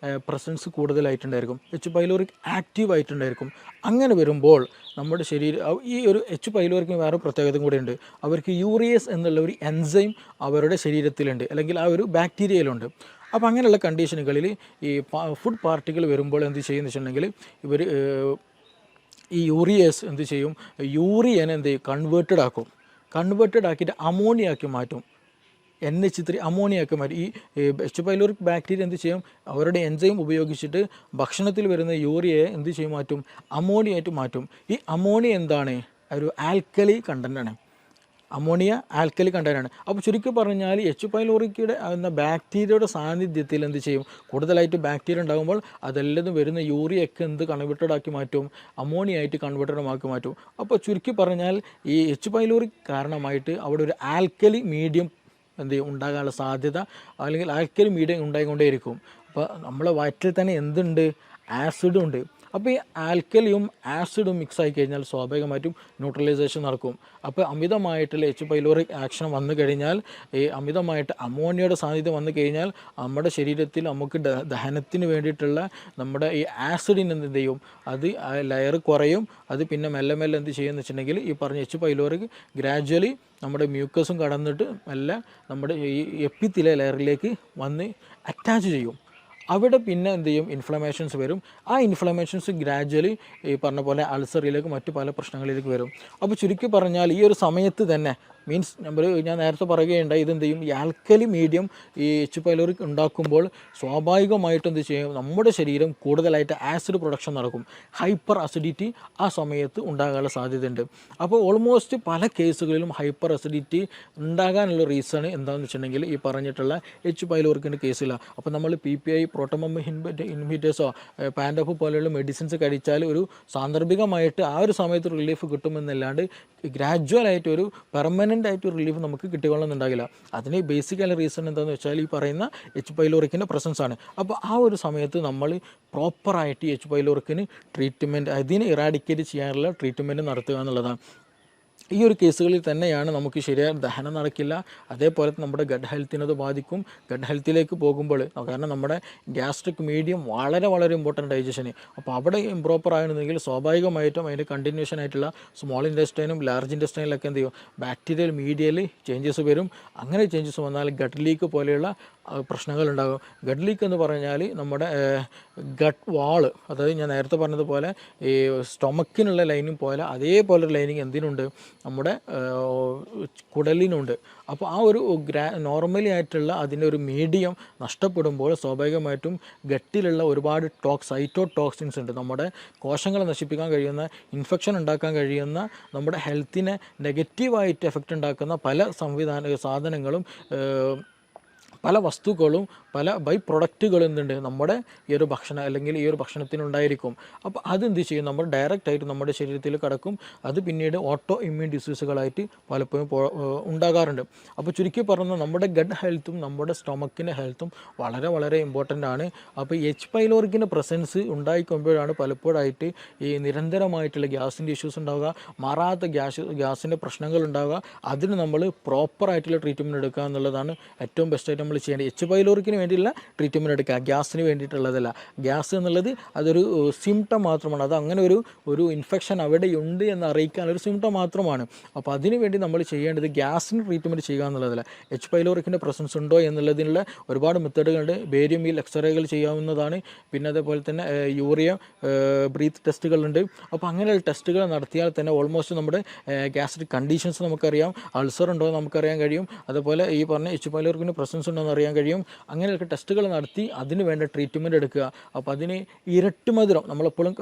പ്രസൻസ് കൂടുതലായിട്ടുണ്ടായിരിക്കും, എച്ച് പൈലോറിക് ആക്റ്റീവ് ആയിട്ടുണ്ടായിരിക്കും. അങ്ങനെ വരുമ്പോൾ നമ്മുടെ ശരീരം ഈ ഒരു എച്ച് പൈലോറിക്കിന് വേറെ പ്രത്യേകത കൂടെയുണ്ട്. അവർക്ക് യൂറിയസ് എന്നുള്ള ഒരു എൻസൈം അവരുടെ ശരീരത്തിലുണ്ട്, അല്ലെങ്കിൽ ആ ഒരു ബാക്ടീരിയയിലുണ്ട്. അപ്പോൾ അങ്ങനെയുള്ള കണ്ടീഷനുകളിൽ ഈ ഫുഡ് പാർട്ടിക്കിൾ വരുമ്പോൾ എന്ത് ചെയ്യുമെന്ന് വെച്ചിട്ടുണ്ടെങ്കിൽ ഇവർ ഈ യൂറിയസ് എന്ത് ചെയ്യും, യൂറിയനെ എന്ത് ചെയ്യും, കൺവേർട്ടഡ് ആക്കിയിട്ട് അമോണിയാക്കി മാറ്റും. NH3 അമോണിയാക്കി മാറ്റും. ഈ എച്ച് പൈലോറിക് ബാക്ടീരിയ എന്ത് ചെയ്യും, അവരുടെ എൻസൈം ഉപയോഗിച്ചിട്ട് ഭക്ഷണത്തിൽ വരുന്ന യൂറിയയെ എന്ത് ചെയ്യും, മാറ്റും, അമോണിയായിട്ട് മാറ്റും. ഈ അമോണിയ എന്താണ്, ഒരു ആൽക്കലി കണ്ടൻ്റാണ്. അമോണിയ ആൽക്കലി കണ്ടൻ്റാണ്. അപ്പോൾ ചുരുക്കി പറഞ്ഞാൽ എച്ച് പൈലോറിക്കയുടെ എന്ന ബാക്ടീരിയയുടെ സാന്നിധ്യത്തിൽ എന്ത് ചെയ്യും, കൂടുതലായിട്ട് ബാക്ടീരിയ ഉണ്ടാകുമ്പോൾ അതെല്ലാം വരുന്ന യൂറിയൊക്കെ എന്ത് കൺവേർട്ടഡ് ആക്കി മാറ്റും, അമോണിയ ആയിട്ട് കൺവേർട്ടഡ് ആക്കി മാറ്റും. അപ്പോൾ ചുരുക്കി പറഞ്ഞാൽ ഈ എച്ച് പൈലോറിക് കാരണമായിട്ട് അവിടെ ഒരു ആൽക്കലി മീഡിയം എന്ത് ചെയ്യും, ഉണ്ടാകാനുള്ള സാധ്യത, അല്ലെങ്കിൽ ആൽക്കലി മീഡിയം ഉണ്ടായിക്കൊണ്ടേയിരിക്കും. അപ്പോൾ നമ്മളെ വയറ്റിൽ തന്നെ എന്തുണ്ട്, ആസിഡും ഉണ്ട്. അപ്പോൾ ഈ ആൽക്കലിയും ആസിഡും മിക്സ് ആയി കഴിഞ്ഞാൽ സ്വാഭാവികമായിട്ടും ന്യൂട്രലൈസേഷൻ നടക്കും. അപ്പോൾ അമിതമായിട്ടുള്ള എച്ച് പൈലോറിക് ആക്ഷൻ വന്നു കഴിഞ്ഞാൽ, ഈ അമിതമായിട്ട് അമോണിയയുടെ സാന്നിധ്യം വന്നു കഴിഞ്ഞാൽ നമ്മുടെ ശരീരത്തിൽ നമുക്ക് ദഹനത്തിന് വേണ്ടിയിട്ടുള്ള നമ്മുടെ ഈ ആസിഡിന് എന്ത് ചെയ്യും, അത് ലെയർ കുറയും. അത് പിന്നെ മെല്ലെ മെല്ലെ എന്ത് ചെയ്യുമെന്ന് വെച്ചിട്ടുണ്ടെങ്കിൽ ഈ പറഞ്ഞ എച്ച് പൈലോറിക് ഗ്രാജ്വലി നമ്മുടെ മ്യൂക്കസും കടന്നിട്ട് മെല്ലെ നമ്മുടെ ഈ എപ്പിത്തീലിയൽ ലെയറിലേക്ക് വന്ന് അറ്റാച്ച് ചെയ്യും. അവിടെ പിന്നെ എന്ത് ചെയ്യും, ഇൻഫ്ലമേഷൻസ് വരും. ആ ഇൻഫ്ലമേഷൻസ് ഗ്രാജ്വലി ഈ പറഞ്ഞ പോലെ അൾസറിലേക്ക് മറ്റു പല പ്രശ്നങ്ങളിലേക്ക് വരും. അപ്പോൾ ചുരുക്കി പറഞ്ഞാൽ ഈ ഒരു സമയത്ത് തന്നെ മീൻസ് ഞാൻ നേരത്തെ പറയുകയുണ്ടായി, ഇതെന്ത് ചെയ്യും, ഈ ആൽക്കലി മീഡിയം ഈ എച്ച് പൈലോറിക് ഉണ്ടാക്കുമ്പോൾ സ്വാഭാവികമായിട്ടും എന്ത് ചെയ്യും, നമ്മുടെ ശരീരം കൂടുതലായിട്ട് ആസിഡ് പ്രൊഡക്ഷൻ നടക്കും. ഹൈപ്പർ അസിഡിറ്റി ആ സമയത്ത് ഉണ്ടാകാനുള്ള സാധ്യതയുണ്ട്. അപ്പോൾ ഓൾമോസ്റ്റ് പല കേസുകളിലും ഹൈപ്പർ അസിഡിറ്റി ഉണ്ടാകാനുള്ള റീസൺ എന്താണെന്ന് വെച്ചിട്ടുണ്ടെങ്കിൽ ഈ പറഞ്ഞിട്ടുള്ള എച്ച് പൈലോറിക്കിൻ്റെ കേസില്ല. അപ്പോൾ നമ്മൾ PPI പ്രോട്ടോമം ഇൻഹിബിറ്റേഴ്സോ പാൻഡോഫ് പോലെയുള്ള മെഡിസിൻസ് കഴിച്ചാൽ ഒരു സാന്ദർഭികമായിട്ട് ആ ഒരു സമയത്ത് റിലീഫ് കിട്ടുമെന്നല്ലാണ്ട് ഗ്രാജ്വലായിട്ട് ഒരു പെർമനൻ്റ് ആയിട്ട് റിലീഫ് നമുക്ക് കിട്ടിക്കൊള്ളുന്നുണ്ടാകില്ല. അതിന് ബേസിക്കലി റീസൺ എന്താണെന്ന് വെച്ചാൽ ഈ പറയുന്ന എച്ച് പൈലോറിക്കിൻ്റെ പ്രസൻസ് ആണ്. അപ്പോൾ ആ ഒരു സമയത്ത് നമ്മൾ പ്രോപ്പറായിട്ട് എച്ച് പൈലോറിക്കിന് ട്രീറ്റ്മെൻറ്റ്, അതിനെ ഇറാഡിക്കേറ്റ് ചെയ്യാനുള്ള ട്രീറ്റ്മെൻറ്റ് നടത്തുക എന്നുള്ളതാണ്. ഈ ഒരു കേസുകളിൽ തന്നെയാണ് നമുക്ക് ശരിയായ ദഹനം നടക്കില്ല. അതേപോലെ നമ്മുടെ ഗഡ് ഹെൽത്തിനത് ബാധിക്കും. ഗഡ് ഹെൽത്തിലേക്ക് പോകുമ്പോൾ, കാരണം നമ്മുടെ ഗ്യാസ്ട്രിക് മീഡിയം വളരെ വളരെ ഇമ്പോർട്ടൻ്റ് ഡൈജഷന്. അപ്പോൾ അവിടെ ഇംപ്രോപ്പർ ആയിരുന്നെങ്കിൽ സ്വാഭാവികമായിട്ടും അതിൻ്റെ കണ്ടിന്യൂഷൻ ആയിട്ടുള്ള സ്മോൾ ഇൻറ്റെസ്റ്റൈനും ലാർജ് ഇൻറ്റെസ്റ്റൈനിലൊക്കെ എന്ത് ചെയ്യും, ബാക്ടീരിയൽ മീഡിയയിൽ ചേഞ്ചസ് വരും. അങ്ങനെ ചേഞ്ചസ് വന്നാൽ ഗട്ട് ലീക്ക് പോലെയുള്ള പ്രശ്നങ്ങളുണ്ടാകും. ഗട്ട് ലീക്ക് എന്ന് പറഞ്ഞാൽ നമ്മുടെ ഗട്ട് വാള്, അതായത് ഞാൻ നേരത്തെ പറഞ്ഞതുപോലെ ഈ സ്റ്റൊമക്കിനുള്ള ലൈനിങ് പോലെ അതേപോലെ ഒരു ലൈനിങ് എന്തിനുണ്ട്, നമ്മുടെ കുടലിനുണ്ട്. അപ്പോൾ ആ ഒരു നോർമലി ആയിട്ടുള്ള അതിൻ്റെ ഒരു മീഡിയം നഷ്ടപ്പെടുമ്പോൾ സ്വാഭാവികമായിട്ടും ഗട്ടിലുള്ള ഒരുപാട് സൈറ്റോടോക്സിൻസ് ഉണ്ട്, നമ്മുടെ കോശങ്ങളെ നശിപ്പിക്കാൻ കഴിയുന്ന, ഇൻഫെക്ഷൻ ഉണ്ടാക്കാൻ കഴിയുന്ന, നമ്മുടെ ഹെൽത്തിനെ നെഗറ്റീവായിട്ട് എഫക്റ്റ് ഉണ്ടാക്കുന്ന പല സാധനങ്ങളും പല വസ്തുക്കളും പല ബൈ പ്രൊഡക്റ്റുകൾ എന്തുണ്ട് നമ്മുടെ ഈ ഒരു ഭക്ഷണം അല്ലെങ്കിൽ ഈ ഒരു ഭക്ഷണത്തിനുണ്ടായിരിക്കും. അപ്പോൾ അതെന്ത് ചെയ്യും, നമ്മൾ ഡയറക്റ്റായിട്ട് നമ്മുടെ ശരീരത്തിൽ കിടക്കും. അത് പിന്നീട് ഓട്ടോ ഇമ്മ്യൂൺ ഡിസീസുകളായിട്ട് പലപ്പോഴും ഉണ്ടാകാറുണ്ട്. അപ്പോൾ ചുരുക്കി പറഞ്ഞാൽ നമ്മുടെ ഗട്ട് ഹെൽത്തും നമ്മുടെ സ്റ്റൊമക്കിൻ്റെ ഹെൽത്തും വളരെ വളരെ ഇമ്പോർട്ടൻ്റ് ആണ്. അപ്പോൾ എച്ച് പൈലോറിക്കിൻ്റെ പ്രസൻസ് ഉണ്ടായിക്കൊമ്പോഴാണ് പലപ്പോഴായിട്ട് ഈ നിരന്തരമായിട്ടുള്ള ഗ്യാസിൻ്റെ ഇഷ്യൂസ് ഉണ്ടാവുക, മാറാത്ത ഗ്യാസിൻ്റെ പ്രശ്നങ്ങൾ ഉണ്ടാവുക. അതിന് നമ്മൾ പ്രോപ്പറായിട്ടുള്ള ട്രീറ്റ്മെൻറ്റ് എടുക്കുക എന്നുള്ളതാണ് ഏറ്റവും ബെസ്റ്റായിട്ട് നമ്മൾ ചെയ്യേണ്ടത്. എച്ച് പൈലോറിക്കിന് വേണ്ടിയുള്ള ട്രീറ്റ്മെൻറ്റ് എടുക്കുക, ഗ്യാസിന് വേണ്ടിയിട്ടുള്ളതല്ല. ഗ്യാസ് എന്നുള്ളത് അതൊരു സിംറ്റം മാത്രമാണ്. അത് അങ്ങനെ ഒരു ഇൻഫെക്ഷൻ അവിടെയുണ്ട് എന്ന് അറിയിക്കാനൊരു സിംറ്റം മാത്രമാണ്. അപ്പോൾ അതിനു വേണ്ടി നമ്മൾ ചെയ്യേണ്ടത് ഗ്യാസിന് ട്രീറ്റ്മെൻറ്റ് ചെയ്യുക എന്നുള്ളതല്ല. എച്ച് പൈലോറിക്കിൻ്റെ പ്രസൻസ് ഉണ്ടോ എന്നുള്ളതിനുള്ള ഒരുപാട് മെത്തേഡുകളുണ്ട്. ബേരിയം വീൽ എക്സ്റേകൾ ചെയ്യാവുന്നതാണ്. പിന്നെ അതേപോലെ തന്നെ യൂറിയ ബ്രീത്ത് ടെസ്റ്റുകളുണ്ട്. അപ്പോൾ അങ്ങനെയുള്ള ടെസ്റ്റുകൾ നടത്തിയാൽ തന്നെ ഓൾമോസ്റ്റ് നമ്മുടെ ഗ്യാസ്ട്രിക് കണ്ടീഷൻസ് നമുക്കറിയാം, അൾസർ ഉണ്ടോ എന്ന് നമുക്കറിയാൻ കഴിയും. അതുപോലെ ഈ പറഞ്ഞ എച്ച് പൈലോറിക്കിൻ്റെ പ്രസൻസ് ഉണ്ടോ എന്ന് അറിയാൻ കഴിയും. അങ്ങനെയൊക്കെ ടെസ്റ്റുകൾ നടത്തി അതിന് വേണ്ട ട്രീറ്റ്മെൻറ്റ് എടുക്കുക. അപ്പോൾ അതിന് ഇരട്ടി മധുരം നമ്മളെപ്പോഴും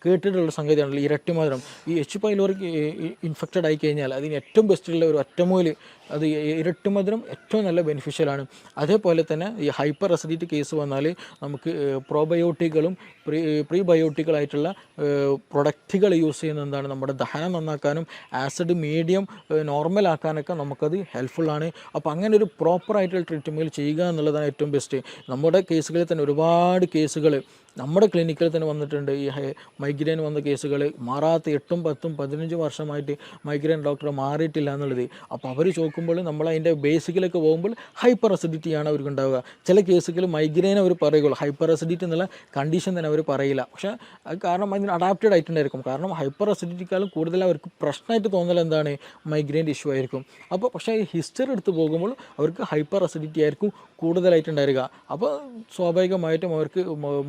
കേട്ടിട്ടുള്ള സംഗതിയാണല്ലോ, ഇരട്ടി മധുരം. ഈ എച്ച് പൈലോറിക് ഇൻഫെക്റ്റഡ് ആയി കഴിഞ്ഞാൽ അതിന് ഏറ്റവും ബെസ്റ്റുള്ള ഒരു ഒറ്റമൂല് അത് ഇരട്ടി മധുരം ഏറ്റവും നല്ല ബെനിഫിഷ്യലാണ്. അതേപോലെ തന്നെ ഈ ഹൈപ്പർ അസിഡിറ്റി കേസ് വന്നാൽ നമുക്ക് പ്രോബയോട്ടിക്കുകളും പ്രീബയോട്ടിക്കുകളായിട്ടുള്ള പ്രൊഡക്റ്റുകൾ യൂസ് ചെയ്യുന്നത് എന്താണ്, നമ്മുടെ ദഹനം നന്നാക്കാനും ആസിഡ് മീഡിയം നോർമൽ ആക്കാനൊക്കെ നമുക്കത് ഹെൽപ്ഫുള്ളാണ്. അപ്പോൾ അങ്ങനെ ഒരു പ്രോപ്പറായിട്ടുള്ള ട്രീറ്റ്മെൻറ്റ് ചെയ്യുക എന്നുള്ളതാണ് ഏറ്റവും ബെസ്റ്റ്. നമ്മുടെ കേസുകളിൽ തന്നെ ഒരുപാട് കേസുകൾ നമ്മുടെ ക്ലിനിക്കിൽ തന്നെ വന്നിട്ടുണ്ട്. ഈ മൈഗ്രെയിൻ വന്ന കേസുകൾ മാറാത്ത 8, 10, 15 വർഷമായിട്ട് മൈഗ്രെയിൻ ഡോക്ടർ മാറിയിട്ടില്ല എന്നുള്ളത്. അപ്പോൾ അവർ ചോദിക്കുമ്പോൾ നമ്മൾ അതിൻ്റെ ബേസിക്കിലേക്ക് പോകുമ്പോൾ ഹൈപ്പർ അസിഡിറ്റിയാണ് അവർക്ക് ഉണ്ടാവുക. ചില കേസുകൾ മൈഗ്രെയിൻ അവർ പറയുള്ളൂ, ഹൈപ്പർ അസിഡിറ്റി എന്നുള്ള കണ്ടീഷൻ തന്നെ അവർ പറയില്ല. പക്ഷേ അത് കാരണം അതിന് അഡാപ്റ്റഡ് ആയിട്ടുണ്ടായിരിക്കും. കാരണം ഹൈപ്പർ അസിഡിറ്റിക്കാളും കൂടുതൽ അവർക്ക് പ്രശ്നമായിട്ട് തോന്നൽ എന്താണ്, മൈഗ്രെയിൻ്റെ ഇഷ്യൂ ആയിരിക്കും. അപ്പോൾ പക്ഷേ ഈ ഹിസ്റ്ററി എടുത്ത് പോകുമ്പോൾ അവർക്ക് ഹൈപ്പർ അസിഡിറ്റി ആയിരിക്കും കൂടുതലായിട്ടുണ്ടായിരിക. അപ്പോൾ സ്വാഭാവികമായിട്ടും അവർക്ക്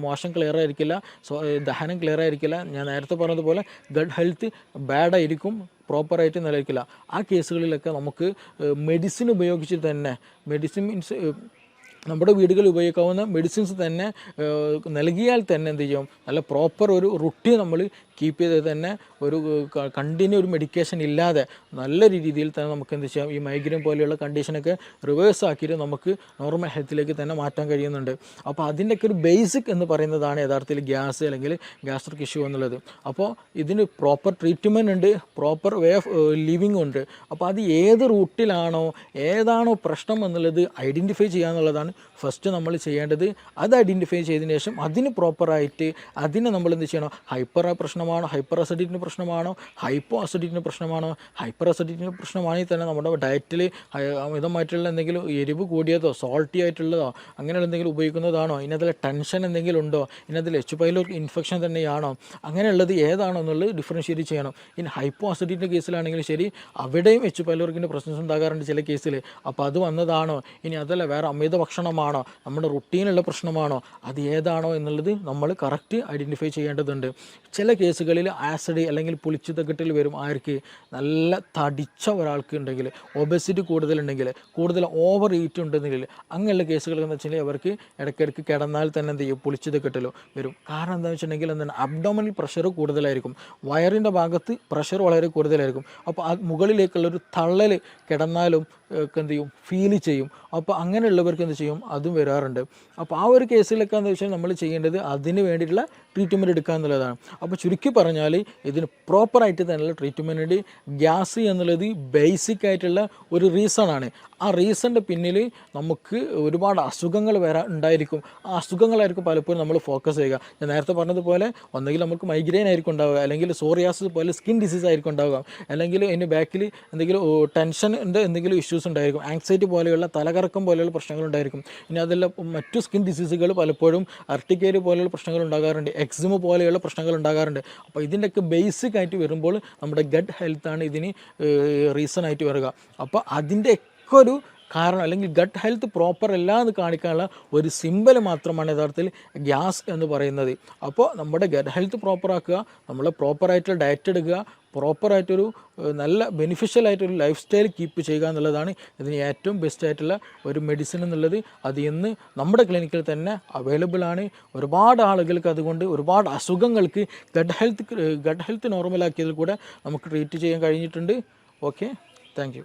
മോശം ക്ലിയർ ആയിരിക്കില്ല, ദഹനം ക്ലിയർ ആയിരിക്കില്ല. ഞാൻ നേരത്തെ പറഞ്ഞതുപോലെ ഗട്ട് ഹെൽത്ത് ബാഡായിരിക്കും, പ്രോപ്പറായിട്ട് നിലനിൽക്കില്ല. ആ കേസുകളിലൊക്കെ നമുക്ക് മെഡിസിൻ ഉപയോഗിച്ച് തന്നെ, മെഡിസിൻ മീൻസ് നമ്മുടെ വീടുകളിൽ ഉപയോഗിക്കാവുന്ന മെഡിസിൻസ് തന്നെ നൽകിയാൽ തന്നെ എന്ത് ചെയ്യും, നല്ല പ്രോപ്പർ ഒരു റുട്ടീൻ നമ്മൾ കീപ്പ് ചെയ്ത് തന്നെ ഒരു കണ്ടിന്യൂ ഒരു മെഡിക്കേഷൻ ഇല്ലാതെ നല്ല രീതിയിൽ തന്നെ നമുക്ക് എന്ത് ചെയ്യാം, ഈ മൈഗ്രെയിൻ പോലെയുള്ള കണ്ടീഷനൊക്കെ റിവേഴ്സ് ആക്കിയിട്ട് നമുക്ക് നോർമൽ ഹെൽത്തിലേക്ക് തന്നെ മാറ്റാൻ കഴിയുന്നുണ്ട്. അപ്പോൾ അതിൻ്റെയൊക്കെ ഒരു ബേസിക് എന്ന് പറയുന്നതാണ് യഥാർത്ഥത്തിൽ ഗ്യാസ് അല്ലെങ്കിൽ ഗ്യാസ്ട്രിക് ഇഷ്യൂ എന്നുള്ളത്. അപ്പോൾ ഇതിന് പ്രോപ്പർ ട്രീറ്റ്മെൻറ്റ് ഉണ്ട്, പ്രോപ്പർ വേ ഓഫ് ലിവിങ് ഉണ്ട്. അപ്പോൾ അത് ഏത് റൂട്ടിലാണോ ഏതാണോ പ്രശ്നം എന്നുള്ളത് ഐഡൻറ്റിഫൈ ചെയ്യുക എന്നുള്ളതാണ് ഫസ്റ്റ് നമ്മൾ ചെയ്യേണ്ടത്. അത് ഐഡൻറ്റിഫൈ ചെയ്തതിന് ശേഷം അതിന് പ്രോപ്പറായിട്ട് അതിനെ നമ്മൾ എന്ത് ചെയ്യണം, ഹൈപ്പർ പ്രശ്നമാണോ, ഹൈപ്പർ അസിഡിറ്റിൻ്റെ പ്രശ്നമാണോ, ഹൈപ്പോ അസിഡിറ്റിൻ്റെ പ്രശ്നമാണോ. ഹൈപ്പർ അസിഡിറ്റിൻ്റെ പ്രശ്നമാണെങ്കിൽ തന്നെ നമ്മുടെ ഡയറ്റിൽ അമിതമായിട്ടുള്ള എന്തെങ്കിലും എരിവ് കൂടിയതോ സോൾട്ടി ആയിട്ടുള്ളതോ അങ്ങനെയുള്ള എന്തെങ്കിലും ഉപയോഗിക്കുന്നതാണോ, ഇതിനകത്തിൽ ടെൻഷൻ എന്തെങ്കിലും ഉണ്ടോ, ഇതിനകത്തിൽ എച്ച് പൈലോറി ഇൻഫെക്ഷൻ തന്നെയാണോ, അങ്ങനെയുള്ളത് ഏതാണോ എന്നുള്ളത് ഡിഫറൻഷ്യേറ്റ് ചെയ്യണം. ഇനി ഹൈപ്പോ അസിഡിറ്റിൻ്റെ കേസിലാണെങ്കിലും ശരി, അവിടെയും എച്ച് പൈലോറിക്കിൻ്റെ പ്രശ്നം ഉണ്ടാകാറുണ്ട് ചില കേസിൽ. അപ്പോൾ അത് വന്നതാണോ, ഇനി അതല്ല വേറെ അമിത ഭക്ഷണമാണോ, നമ്മുടെ റുട്ടീനുള്ള പ്രശ്നമാണോ, അത് ഏതാണോ എന്നുള്ളത് നമ്മൾ കറക്റ്റ് ഐഡൻറ്റിഫൈ ചെയ്യേണ്ടതുണ്ട്. ചില കേസുകളിൽ ആസിഡ് അല്ലെങ്കിൽ പുളിച്ചുതക്കെട്ടിൽ വരും. ആർക്ക്, നല്ല തടിച്ച ഒരാൾക്ക് ഉണ്ടെങ്കിൽ, ഒബസിറ്റി കൂടുതലുണ്ടെങ്കിൽ, കൂടുതൽ ഓവർ ഈറ്റ് ഉണ്ടെങ്കിൽ, അങ്ങനെയുള്ള കേസുകൾ എന്ന് വെച്ചിട്ടുണ്ടെങ്കിൽ അവർക്ക് ഇടയ്ക്കിടയ്ക്ക് കിടന്നാൽ തന്നെ എന്ത് ചെയ്യും, പുളിച്ചുതക്കെട്ടിലോ വരും. കാരണം എന്താണെന്ന് വെച്ചിട്ടുണ്ടെങ്കിൽ എന്താണ്, അബ്ഡോമിനൽ പ്രഷർ കൂടുതലായിരിക്കും, വയറിൻ്റെ ഭാഗത്ത് പ്രഷർ വളരെ കൂടുതലായിരിക്കും. അപ്പോൾ ആ മുകളിലേക്കുള്ളൊരു തള്ളൽ കിടന്നാലും ഒക്കെ എന്ത് ചെയ്യും, ഫീൽ ചെയ്യും. അപ്പോൾ അങ്ങനെയുള്ളവർക്ക് എന്ത് ചെയ്യും, അതും വരാറുണ്ട്. അപ്പോൾ ആ ഒരു കേസിലൊക്കെ എന്താ വെച്ചാൽ നമ്മൾ ചെയ്യേണ്ടത് അതിന് വേണ്ടിയിട്ടുള്ള ട്രീറ്റ്മെൻറ്റ് എടുക്കുക എന്നുള്ളതാണ്. അപ്പോൾ ചുരുക്കി പറഞ്ഞാൽ ഇതിന് പ്രോപ്പറായിട്ട് തന്നെയുള്ള ട്രീറ്റ്മെൻറ്റ്. ഗ്യാസ് എന്നുള്ളത് ബേസിക് ആയിട്ടുള്ള ഒരു റീസണാണ്. ആ റീസണിൻ്റെ പിന്നിൽ നമുക്ക് ഒരുപാട് അസുഖങ്ങൾ ഉണ്ടായിരിക്കും. ആ അസുഖങ്ങളായിരിക്കും പലപ്പോഴും നമ്മൾ ഫോക്കസ് ചെയ്യുക. ഞാൻ നേരത്തെ പറഞ്ഞതുപോലെ ഒന്നെങ്കിൽ നമുക്ക് മൈഗ്രെയിൻ ആയിരിക്കും ഉണ്ടാവുക, അല്ലെങ്കിൽ സോറിയാസിസ് പോലെ സ്കിൻ ഡിസീസ് ആയിരിക്കും ഉണ്ടാവുക, അല്ലെങ്കിൽ അതിൻ്റെ ബാക്കിൽ എന്തെങ്കിലും ടെൻഷൻ്റെ എന്തെങ്കിലും ഇഷ്യൂസ് ഉണ്ടായിരിക്കും, ആങ്സൈറ്റി പോലെയുള്ള തലകറക്കം പോലെയുള്ള പ്രശ്നങ്ങൾ ഉണ്ടായിരിക്കും. ഇനി അതെല്ലാം മറ്റു സ്കിൻ ഡിസീസുകൾ പലപ്പോഴും അർട്ടിക്കേരി പോലെയുള്ള പ്രശ്നങ്ങൾ ഉണ്ടാകാറുണ്ട്, എക്സിമ പോലെയുള്ള പ്രശ്നങ്ങൾ ഉണ്ടാകാറുണ്ട്. അപ്പോൾ ഇതിൻ്റെയൊക്കെ ബേസിക് ആയിട്ട് വരുമ്പോൾ നമ്മുടെ ഗട്ട് ഹെൽത്താണ് ഇതിന് റീസൺ ആയിട്ട് വരിക. അപ്പോൾ അതിൻ്റെ ഒരു കാരണം അല്ലെങ്കിൽ ഗട്ട് ഹെൽത്ത് പ്രോപ്പർ അല്ല എന്ന് കാണിക്കാനുള്ള ഒരു സിമ്പൽ മാത്രമാണ് യഥാർത്ഥത്തിൽ ഗ്യാസ് എന്ന് പറയുന്നത്. അപ്പോൾ നമ്മുടെ ഗട്ട് ഹെൽത്ത് പ്രോപ്പറാക്കുക, നമ്മൾ പ്രോപ്പറായിട്ടുള്ള ഡയറ്റ് എടുക്കുക, പ്രോപ്പറായിട്ടൊരു നല്ല ബെനിഫിഷ്യൽ ആയിട്ടൊരു ലൈഫ് സ്റ്റൈൽ കീപ്പ് ചെയ്യുക എന്നുള്ളതാണ് ഇതിന് ഏറ്റവും ബെസ്റ്റ് ആയിട്ടുള്ള ഒരു മെഡിസിൻ എന്നുള്ളത്. അത് ഇന്ന് നമ്മുടെ ക്ലിനിക്കിൽ തന്നെ അവൈലബിൾ ആണ്. ഒരുപാട് ആളുകൾക്ക് അതുകൊണ്ട് ഒരുപാട് അസുഖങ്ങൾക്ക് ഗട്ട് ഹെൽത്ത് നോർമലാക്കിയതിൽ കൂടെ നമുക്ക് ട്രീറ്റ് ചെയ്യാൻ കഴിഞ്ഞിട്ടുണ്ട്. Okay, thank you.